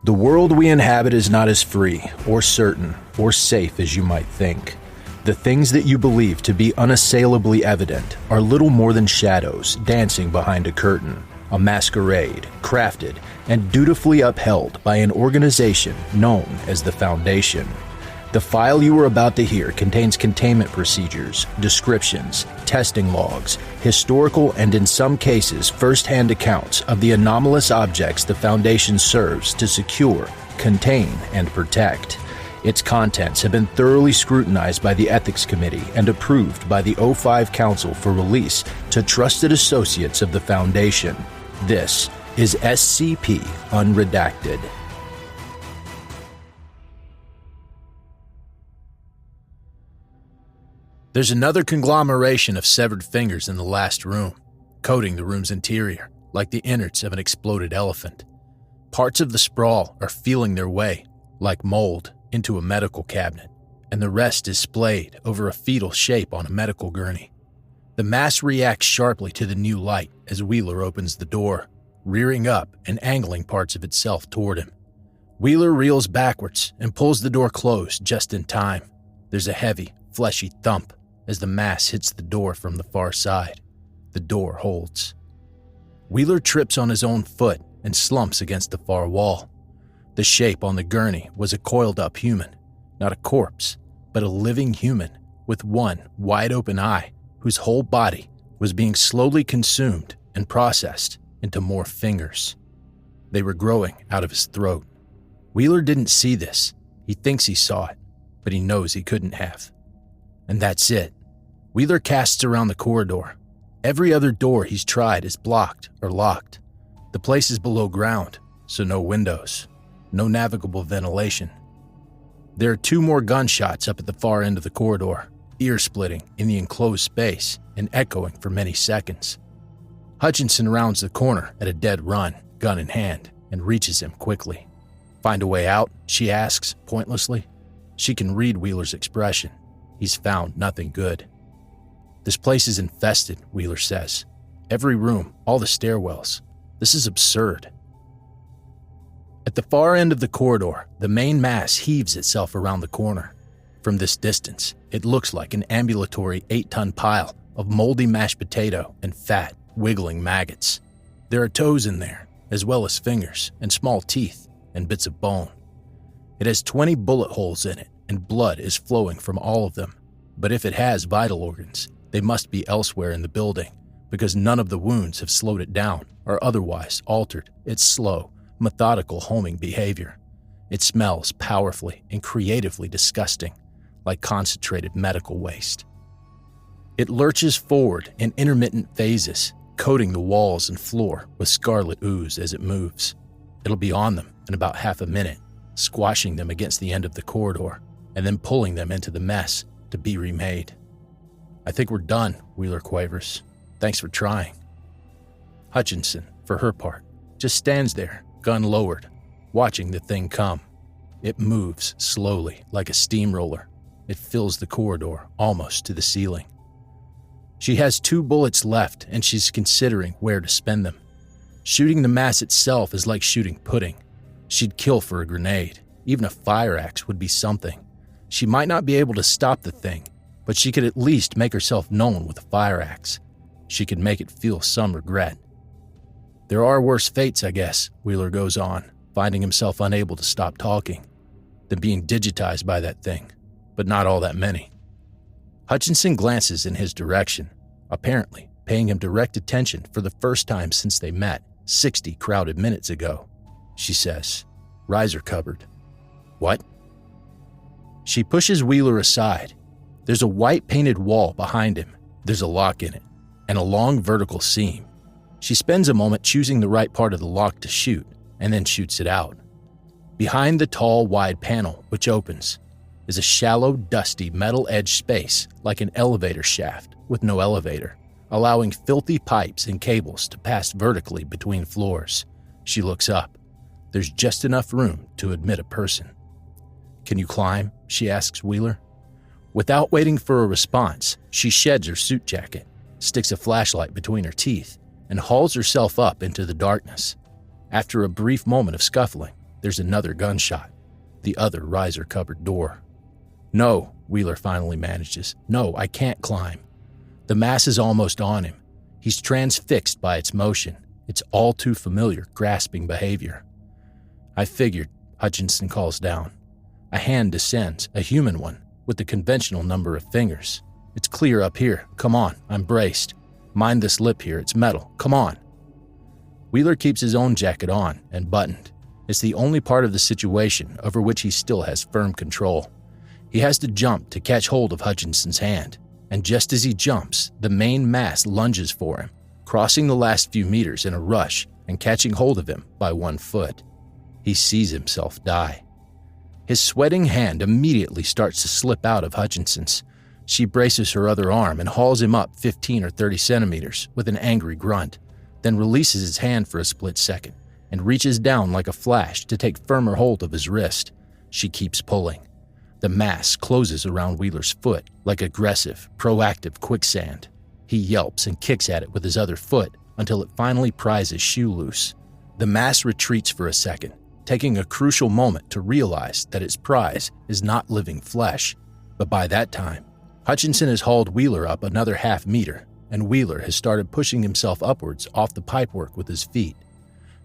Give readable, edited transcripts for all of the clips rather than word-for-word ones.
The world we inhabit is not as free, or certain, or safe as you might think. The things that you believe to be unassailably evident are little more than shadows dancing behind a curtain, a masquerade crafted and dutifully upheld by an organization known as the Foundation. The file you are about to hear contains containment procedures, descriptions, testing logs, historical and in some cases first-hand accounts of the anomalous objects the Foundation serves to secure, contain, and protect. Its contents have been thoroughly scrutinized by the Ethics Committee and approved by the O5 Council for release to trusted associates of the Foundation. This is SCP Unredacted. There's another conglomeration of severed fingers in the last room, coating the room's interior like the innards of an exploded elephant. Parts of the sprawl are feeling their way, like mold, into a medical cabinet, and the rest is splayed over a fetal shape on a medical gurney. The mass reacts sharply to the new light as Wheeler opens the door, rearing up and angling parts of itself toward him. Wheeler reels backwards and pulls the door closed just in time. There's a heavy, fleshy thump as the mass hits the door from the far side. The door holds. Wheeler trips on his own foot and slumps against the far wall. The shape on the gurney was a coiled-up human, not a corpse, but a living human with one wide-open eye whose whole body was being slowly consumed and processed into more fingers. They were growing out of his throat. Wheeler didn't see this. He thinks he saw it, but he knows he couldn't have. And that's it. Wheeler casts around the corridor. Every other door he's tried is blocked or locked. The place is below ground, so no windows, no navigable ventilation. There are 2 more gunshots up at the far end of the corridor, ear-splitting in the enclosed space and echoing for many seconds. Hutchinson rounds the corner at a dead run, gun in hand, and reaches him quickly. "Find a way out?" she asks, pointlessly. She can read Wheeler's expression. He's found nothing good. "This place is infested," Wheeler says. "Every room, all the stairwells. This is absurd." At the far end of the corridor, the main mass heaves itself around the corner. From this distance, it looks like an ambulatory 8-ton pile of moldy mashed potato and fat, wiggling maggots. There are toes in there, as well as fingers and small teeth and bits of bone. It has 20 bullet holes in it, and blood is flowing from all of them. But if it has vital organs, they must be elsewhere in the building, because none of the wounds have slowed it down or otherwise altered its slow, methodical homing behavior. It smells powerfully and creatively disgusting, like concentrated medical waste. It lurches forward in intermittent phases, coating the walls and floor with scarlet ooze as it moves. It'll be on them in about half a minute, squashing them against the end of the corridor, and then pulling them into the mess to be remade. "I think we're done," Wheeler quavers. "Thanks for trying." Hutchinson, for her part, just stands there, gun lowered, watching the thing come. It moves slowly, like a steamroller. It fills the corridor almost to the ceiling. She has 2 bullets left, and she's considering where to spend them. Shooting the mass itself is like shooting pudding. She'd kill for a grenade. Even a fire axe would be something. She might not be able to stop the thing, but she could at least make herself known with a fire axe. She could make it feel some regret. "There are worse fates, I guess," Wheeler goes on, finding himself unable to stop talking, "than being digitized by that thing, but not all that many." Hutchinson glances in his direction, apparently paying him direct attention for the first time since they met 60 crowded minutes ago. She says, "Riser cupboard." "What?" She pushes Wheeler aside. There's a white painted wall behind him. There's a lock in it, and a long vertical seam. She spends a moment choosing the right part of the lock to shoot, and then shoots it out. Behind the tall, wide panel, which opens, is a shallow, dusty, metal-edged space like an elevator shaft with no elevator, allowing filthy pipes and cables to pass vertically between floors. She looks up. There's just enough room to admit a person. "Can you climb?" she asks Wheeler. Without waiting for a response, she sheds her suit jacket, sticks a flashlight between her teeth, and hauls herself up into the darkness. After a brief moment of scuffling, there's another gunshot. The other riser-covered door. No, Wheeler finally manages. No, I can't climb. The mass is almost on him. He's transfixed by its motion. It's all too familiar, grasping behavior. I figured, Hutchinson calls down. A hand descends, a human one, with the conventional number of fingers. It's clear up here. Come on, I'm braced. Mind this lip here, it's metal. Come on. Wheeler keeps his own jacket on and buttoned. It's the only part of the situation over which he still has firm control. He has to jump to catch hold of Hutchinson's hand, and just as he jumps, the main mass lunges for him, crossing the last few meters in a rush and catching hold of him by one foot. He sees himself die. His sweating hand immediately starts to slip out of Hutchinson's. She braces her other arm and hauls him up 15 or 30 centimeters with an angry grunt, then releases his hand for a split second and reaches down like a flash to take firmer hold of his wrist. She keeps pulling. The mass closes around Wheeler's foot like aggressive, proactive quicksand. He yelps and kicks at it with his other foot until it finally pries his shoe loose. The mass retreats for a second, taking a crucial moment to realize that its prize is not living flesh. But by that time, Hutchinson has hauled Wheeler up another half meter, and Wheeler has started pushing himself upwards off the pipework with his feet.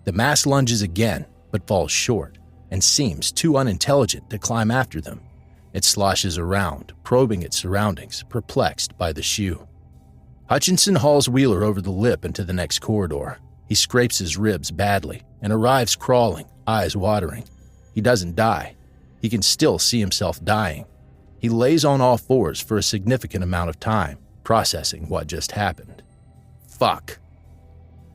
The mass lunges again, but falls short, and seems too unintelligent to climb after them. It sloshes around, probing its surroundings, perplexed by the shoe. Hutchinson hauls Wheeler over the lip into the next corridor. He scrapes his ribs badly and arrives crawling, eyes watering. He doesn't die. He can still see himself dying. He lays on all fours for a significant amount of time, processing what just happened. Fuck.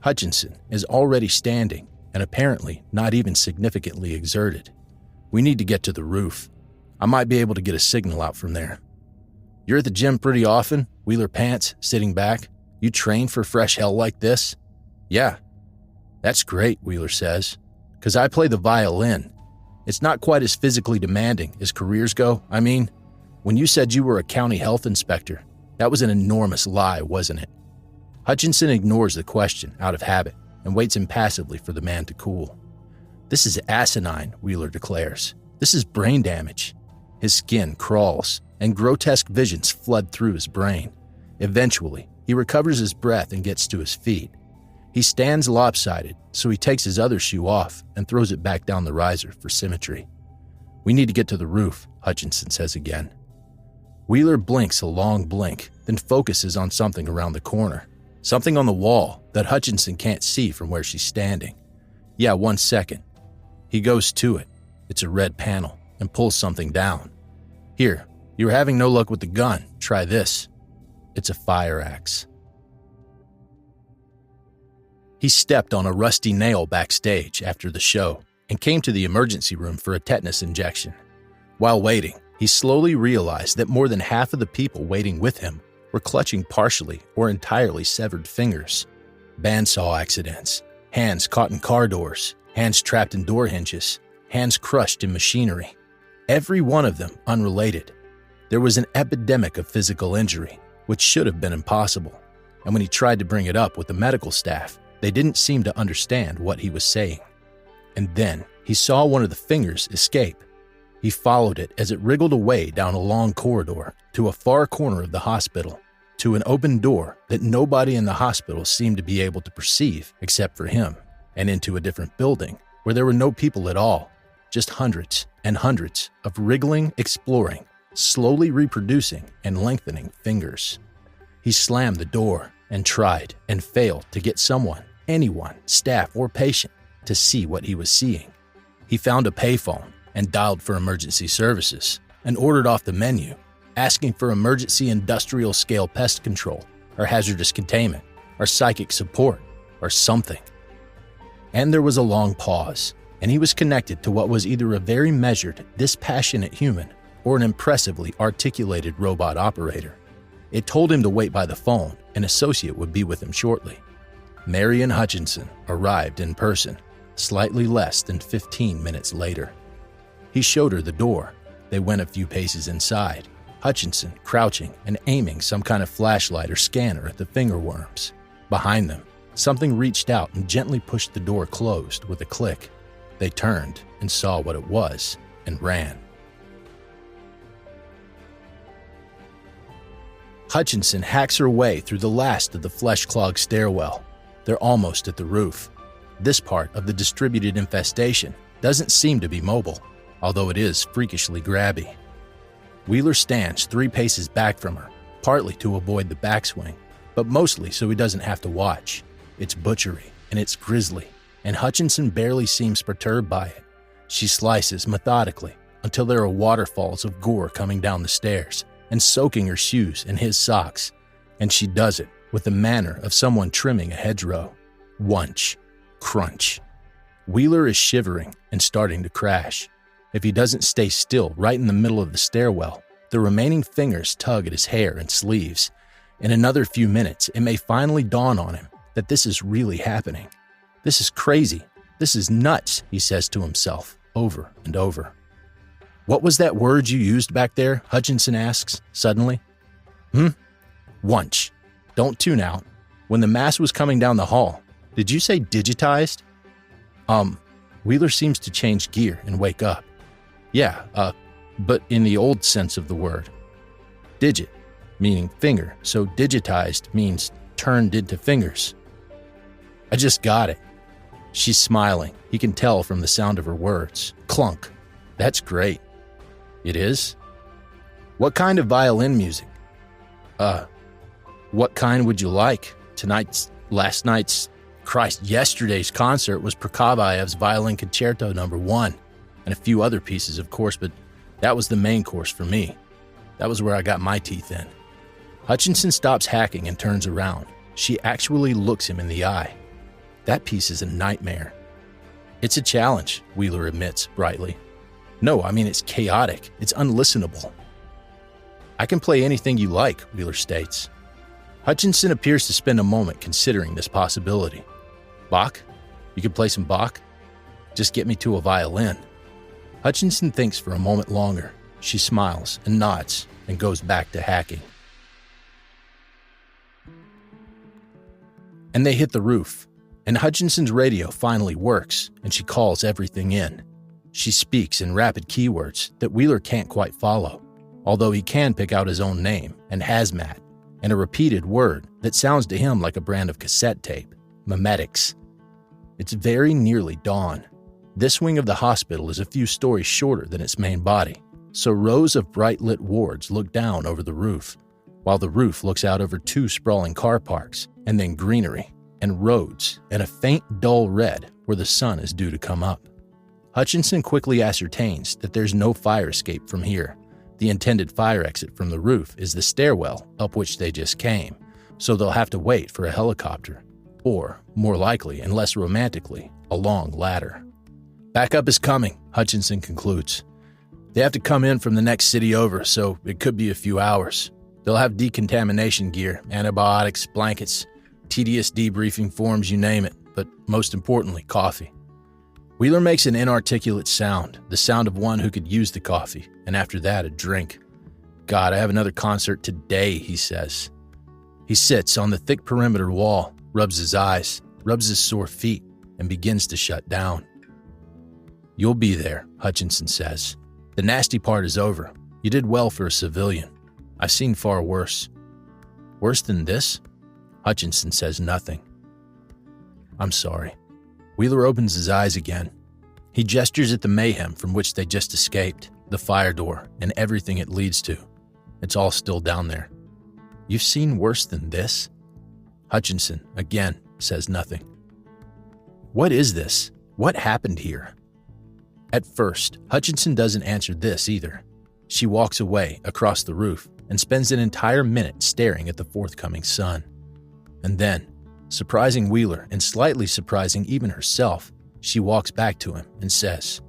Hutchinson is already standing and apparently not even significantly exerted. We need to get to the roof. I might be able to get a signal out from there. You're at the gym pretty often? Wheeler pants, sitting back. You train for fresh hell like this? Yeah. That's great, Wheeler says. 'Cause I play the violin. It's not quite as physically demanding as careers go. I mean, when you said you were a county health inspector, that was an enormous lie, wasn't it? Hutchinson ignores the question out of habit and waits impassively for the man to cool. This is asinine, Wheeler declares. This is brain damage. His skin crawls, and grotesque visions flood through his brain. Eventually, he recovers his breath and gets to his feet. He stands lopsided, so he takes his other shoe off and throws it back down the riser for symmetry. We need to get to the roof, Hutchinson says again. Wheeler blinks a long blink, then focuses on something around the corner. Something on the wall that Hutchinson can't see from where she's standing. Yeah, 1 second. He goes to it. It's a red panel, and pulls something down. Here, you were having no luck with the gun. Try this. It's a fire axe. He stepped on a rusty nail backstage after the show and came to the emergency room for a tetanus injection. While waiting, he slowly realized that more than half of the people waiting with him were clutching partially or entirely severed fingers. Bandsaw accidents, hands caught in car doors, hands trapped in door hinges, hands crushed in machinery. Every one of them unrelated. There was an epidemic of physical injury, which should have been impossible. And when he tried to bring it up with the medical staff, they didn't seem to understand what he was saying. And then he saw one of the fingers escape. He followed it as it wriggled away down a long corridor to a far corner of the hospital, to an open door that nobody in the hospital seemed to be able to perceive except for him, and into a different building where there were no people at all, just hundreds and hundreds of wriggling, exploring, slowly reproducing and lengthening fingers. He slammed the door and tried and failed to get someone, anyone, staff or patient, to see what he was seeing. He found a payphone and dialed for emergency services and ordered off the menu, asking for emergency industrial scale pest control or hazardous containment or psychic support or something. And there was a long pause, and he was connected to what was either a very measured, dispassionate human or an impressively articulated robot operator. It told him to wait by the phone. An associate would be with him shortly. Marion Hutchinson arrived in person, slightly less than 15 minutes later. He showed her the door. They went a few paces inside, Hutchinson crouching and aiming some kind of flashlight or scanner at the finger worms. Behind them, something reached out and gently pushed the door closed with a click. They turned and saw what it was and ran. Hutchinson hacks her way through the last of the flesh-clogged stairwell. They're almost at the roof. This part of the distributed infestation doesn't seem to be mobile, although it is freakishly grabby. Wheeler stands 3 paces back from her, partly to avoid the backswing, but mostly so he doesn't have to watch. It's butchery, and it's grisly, and Hutchinson barely seems perturbed by it. She slices methodically until there are waterfalls of gore coming down the stairs and soaking her shoes and his socks, and she does it with the manner of someone trimming a hedgerow. Wunch. Crunch. Wheeler is shivering and starting to crash. If he doesn't stay still right in the middle of the stairwell, the remaining fingers tug at his hair and sleeves. In another few minutes, it may finally dawn on him that this is really happening. This is crazy. This is nuts, he says to himself over and over. What was that word you used back there? Hutchinson asks, suddenly. Wunch. Don't tune out. When the mass was coming down the hall, did you say digitized? Wheeler seems to change gear and wake up. Yeah, but in the old sense of the word. Digit, meaning finger, so digitized means turned into fingers. I just got it. She's smiling. He can tell from the sound of her words. Clunk. That's great. It is? What kind of violin music? What kind would you like? Yesterday's concert was Prokofyev's Violin Concerto No. 1, and a few other pieces, of course, but that was the main course for me. That was where I got my teeth in. Hutchinson stops hacking and turns around. She actually looks him in the eye. That piece is a nightmare. It's a challenge, Wheeler admits brightly. No, I mean it's chaotic. It's unlistenable. I can play anything you like, Wheeler states. Hutchinson appears to spend a moment considering this possibility. Bach? You could play some Bach? Just get me to a violin. Hutchinson thinks for a moment longer. She smiles and nods and goes back to hacking. And they hit the roof, and Hutchinson's radio finally works, and she calls everything in. She speaks in rapid keywords that Wheeler can't quite follow, although he can pick out his own name and hazmat, and a repeated word that sounds to him like a brand of cassette tape, memetics. It's very nearly dawn. This wing of the hospital is a few stories shorter than its main body, so rows of bright-lit wards look down over the roof, while the roof looks out over 2 sprawling car parks, and then greenery, and roads, and a faint dull red where the sun is due to come up. Hutchinson quickly ascertains that there's no fire escape from here. The intended fire exit from the roof is the stairwell up which they just came, so they'll have to wait for a helicopter, or, more likely and less romantically, a long ladder. Backup is coming, Hutchinson concludes. They have to come in from the next city over, so it could be a few hours. They'll have decontamination gear, antibiotics, blankets, tedious debriefing forms, you name it, but most importantly, coffee. Wheeler makes an inarticulate sound, the sound of one who could use the coffee, and after that, a drink. God, I have another concert today, he says. He sits on the thick perimeter wall, rubs his eyes, rubs his sore feet, and begins to shut down. You'll be there, Hutchinson says. The nasty part is over. You did well for a civilian. I've seen far worse. Worse than this? Hutchinson says nothing. I'm sorry. Wheeler opens his eyes again. He gestures at the mayhem from which they just escaped, the fire door, and everything it leads to. It's all still down there. You've seen worse than this? Hutchinson, again, says nothing. What is this? What happened here? At first, Hutchinson doesn't answer this either. She walks away across the roof and spends an entire minute staring at the forthcoming sun. And then, surprising Wheeler and slightly surprising even herself, she walks back to him and says,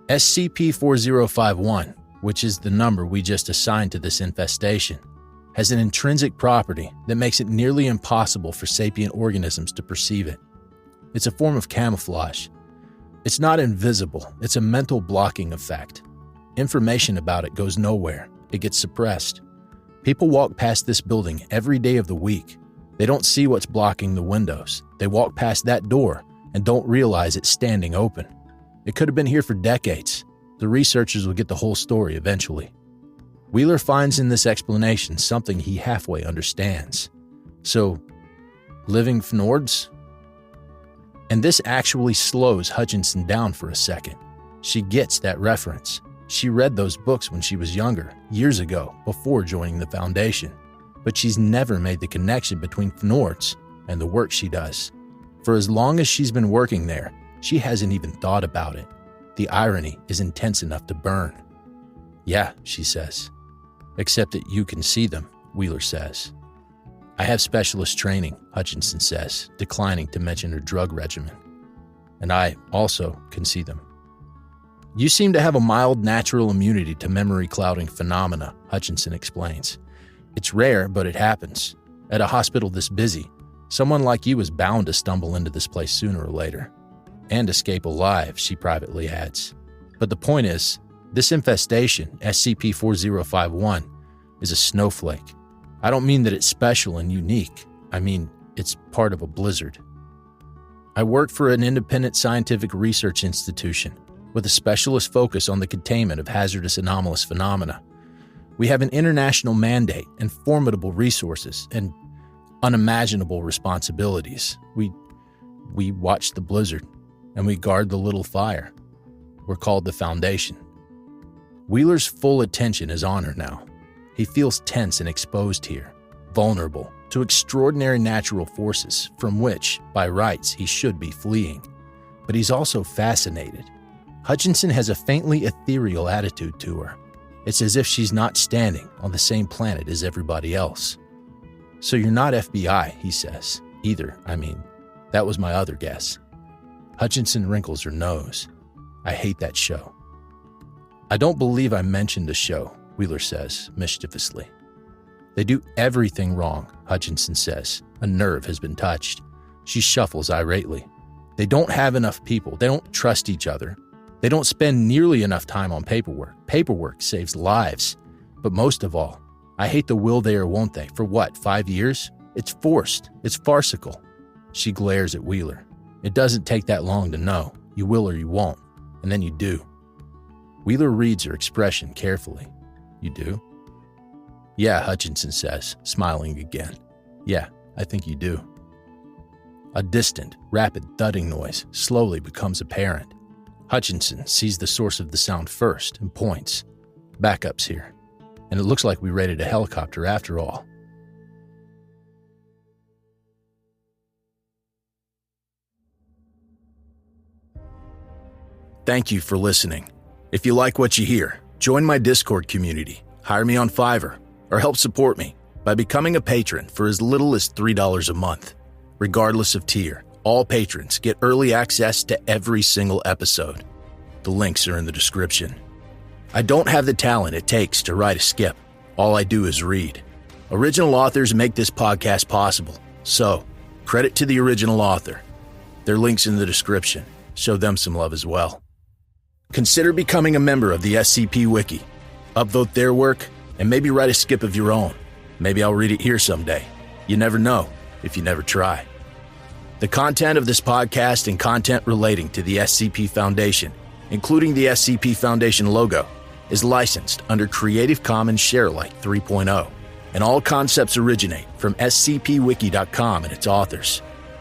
SCP-4051, which is the number we just assigned to this infestation, has an intrinsic property that makes it nearly impossible for sapient organisms to perceive it. It's a form of camouflage. It's not invisible, it's a mental blocking effect. Information about it goes nowhere, it gets suppressed. People walk past this building every day of the week. They don't see what's blocking the windows. They walk past that door and don't realize it's standing open. It could have been here for decades. The researchers will get the whole story eventually. Wheeler finds in this explanation something he halfway understands. So, living Fnords? And this actually slows Hutchinson down for a second. She gets that reference. She read those books when she was younger, years ago, before joining the Foundation. But she's never made the connection between Fnords and the work she does. For as long as she's been working there, she hasn't even thought about it. The irony is intense enough to burn. Yeah, she says. Except that you can see them, Wheeler says. I have specialist training, Hutchinson says, declining to mention her drug regimen. And I also can see them. You seem to have a mild natural immunity to memory-clouding phenomena, Hutchinson explains. It's rare, but it happens. At a hospital this busy, someone like you is bound to stumble into this place sooner or later. And escape alive, she privately adds. But the point is, this infestation, SCP-4051, is a snowflake. I don't mean that it's special and unique. I mean, it's part of a blizzard. I work for an independent scientific research institution with a specialist focus on the containment of hazardous anomalous phenomena. We have an international mandate and formidable resources and unimaginable responsibilities. We watch the blizzard and we guard the little fire. We're called the Foundation. Wheeler's full attention is on her now. He feels tense and exposed here, vulnerable to extraordinary natural forces from which, by rights, he should be fleeing. But he's also fascinated. Hutchinson has a faintly ethereal attitude to her. It's as if she's not standing on the same planet as everybody else. So you're not FBI, he says. Either, I mean. That was my other guess. Hutchinson wrinkles her nose. I hate that show. I don't believe I mentioned the show, Wheeler says, mischievously. They do everything wrong, Hutchinson says. A nerve has been touched. She shuffles irately. They don't have enough people. They don't trust each other. They don't spend nearly enough time on paperwork. Paperwork saves lives. But most of all, I hate the will they or won't they. For what, 5 years? It's forced. It's farcical. She glares at Wheeler. It doesn't take that long to know. You will or you won't. And then you do. Wheeler reads her expression carefully. You do? Yeah, Hutchinson says, smiling again. Yeah, I think you do. A distant, rapid thudding noise slowly becomes apparent. Hutchinson sees the source of the sound first and points. Backup's here. And it looks like we raided a helicopter after all. Thank you for listening. If you like what you hear, join my Discord community, hire me on Fiverr, or help support me by becoming a patron for as little as $3 a month. Regardless of tier, all patrons get early access to every single episode. The links are in the description. I don't have the talent it takes to write a skip. All I do is read. Original authors make this podcast possible, so credit to the original author. Their links in the description. Show them some love as well. Consider becoming a member of the SCP Wiki. Upvote their work, and maybe write a skip of your own. Maybe I'll read it here someday. You never know if you never try. The content of this podcast and content relating to the SCP Foundation, including the SCP Foundation logo, is licensed under Creative Commons Sharealike 3.0, and all concepts originate from scpwiki.com and its authors.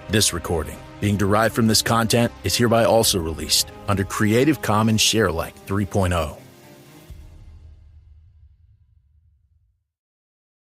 This recording, being derived from this content, is hereby also released under Creative Commons Sharealike 3.0.